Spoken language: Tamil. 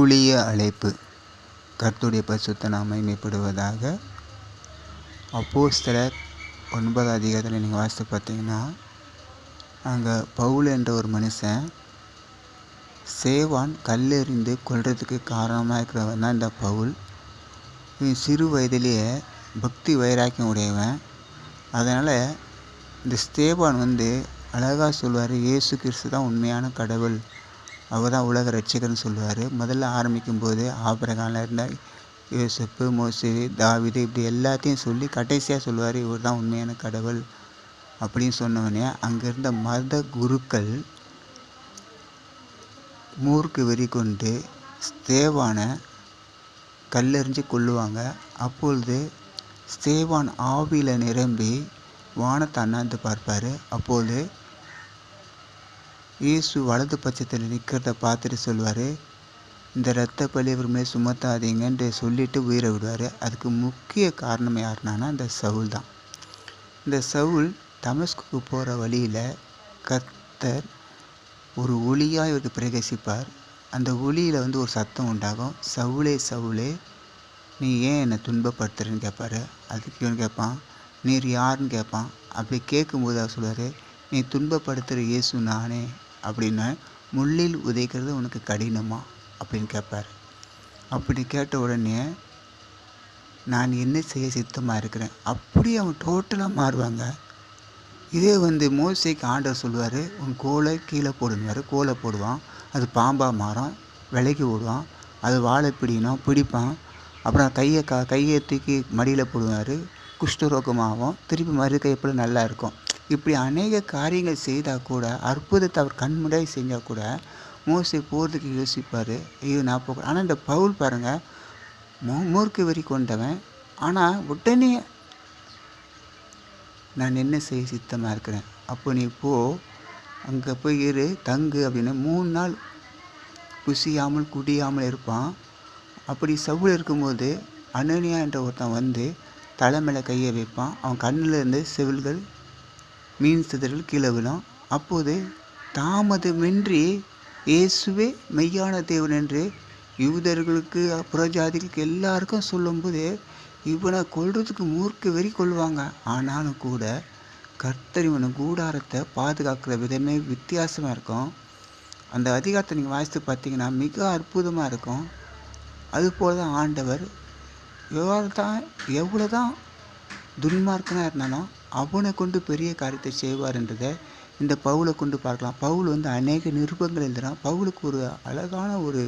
ஊழிய அழைப்பு. கர்த்தருடைய பரிசுத்த நாமம் மகிமைப்படுவதாக. அப்போஸ்தலர் 9 அதிகாரத்தில் நீங்கள் வாசித்து பார்த்தீங்கன்னா, அங்கே பவுல் என்ற ஒரு மனுஷன் சேவான் கல்லெறிந்து கொல்றதுக்கு காரணமாக இருக்கிறவன் தான் இந்த பவுல். இவன் சிறு வயதிலேயே பக்தி வைராக்கியம் உடையவன். அதனால் இந்த ஸ்தேவான் அழகாக சொல்லுவார், இயேசு கிறிஸ்து தான் உண்மையான கடவுள், அவர் தான் உலக ரட்சகர்னு சொல்லுவார். முதல்ல ஆரம்பிக்கும்போது ஆபிரகாம்ல இருந்த யோசேப்பு, மோசே, தாவீது இப்படி எல்லாத்தையும் சொல்லி கடைசியாக சொல்லுவார், இவர் தான் உண்மையான கடவுள் அப்படின்னு சொன்னவொடனே அங்கே இருந்த மத குருக்கள் மூர்க்கு வெறி கொண்டு ஸ்தேவானை கல்லெறிஞ்சு கொல்லுவாங்க. அப்பொழுது ஸ்தேவான் ஆவியில் நிரம்பி வானத்தை அண்ணாந்து பார்ப்பார். அப்போது இயேசு வலது பட்சத்தில் நிற்கிறத பார்த்துட்டு சொல்லுவார், இந்த இரத்த பழி இவர் மேல் சுமத்தாதீங்கன்ட்டு சொல்லிட்டு உயிரை விடுவார். அதுக்கு முக்கிய காரணம் யாருன்னா இந்த சவுல் தான். இந்த சவுல் தமஸ்குக்கு போகிற வழியில் கர்த்தர் ஒரு ஒளியாக இவருக்கு பிரகாசிப்பார். அந்த ஒளியில் ஒரு சத்தம் உண்டாகும், சவுலே சவுலே நீ ஏன் என்னை துன்பப்படுத்துறேன்னு கேட்பார். அதுக்கு இவன் கேட்பான், நீர் யாருன்னு கேட்பான். அப்படி கேட்கும்போது அவர் சொல்லுவார், நீ துன்பப்படுத்துகிற இயேசு நானே அப்படின்னு. முள்ளில் உதைக்கிறது உனக்கு கடினமா அப்படின்னு கேட்பார். அப்படி கேட்ட உடனே நான் என்ன செய்ய சித்தமாக இருக்கிறேன் அப்படியே அவன் டோட்டலாக மாறுவாங்க. இதே மோசேக்கு ஆண்டவர் சொல்லுவார், உன் கோலை கீழே போடுவார். கோலை போடுவான், அது பாம்பாக மாறும், விலைக்கு ஓடுவான், அது வாழை பிடிப்பான். அப்புறம் கையை தூக்கி மடியில் போடுவார், குஷ்டரோகமாகவும் திருப்பி மறு கைப்பட நல்லா இருக்கும். இப்படி அநேக காரியங்கள் செய்தால் கூட, அற்புதத்தை அவர் கண் முன்னாடி செஞ்சால் கூட மோசே போகிறதுக்கு யோசிப்பார், ஐயோ நான் போக. ஆனால் இந்த பவுல் பாருங்கள், மூர்க்க வெறி கொண்டவன். ஆனால் உடனே நான் என்ன செய்ய சித்தமாக இருக்கிறேன், அப்போ நீ போ, அங்கே போய் இரு, தங்கு அப்படின்னு. 3 நாள் குசியாமல் குடியாமல் இருப்பான். அப்படி சவுல் இருக்கும்போது அனனியா என்ற ஒருத்தன் தலை மேலே கையை வைப்பான். அவன் கண்ணில் இருந்து செவில்கள் மீன் சிதறல் கீழே விழும். அப்போது தாமதமின்றி இயேசுவே மெய்யான தேவன் என்று யூதர்களுக்கு புறஜாதிகளுக்கு எல்லாருக்கும் சொல்லும்போது இவனை கொல்றதுக்கு மூர்க்க வெறி கொள்வாங்க. ஆனாலும் கூட கர்த்தர் இவனை கூடாரத்தை பாதுகாக்கிற விதமே வித்தியாசமாக இருக்கும். அந்த அதிகாரத்தை நீங்கள் வாசித்து பார்த்தீங்கன்னா மிக அற்புதமாக இருக்கும். அதுபோல் தான் ஆண்டவர் எவ்வளோ தான் துன்மார்க்கனாக இருந்தாலும் அவனை கொண்டு பெரிய காரியத்தை செய்வார் என்றதை இந்த பவுலை கொண்டு பார்க்கலாம். பவுல் அநேக நிருபங்கள் எழுதுகிறான். பவுலுக்கு ஒரு அழகான ஒரு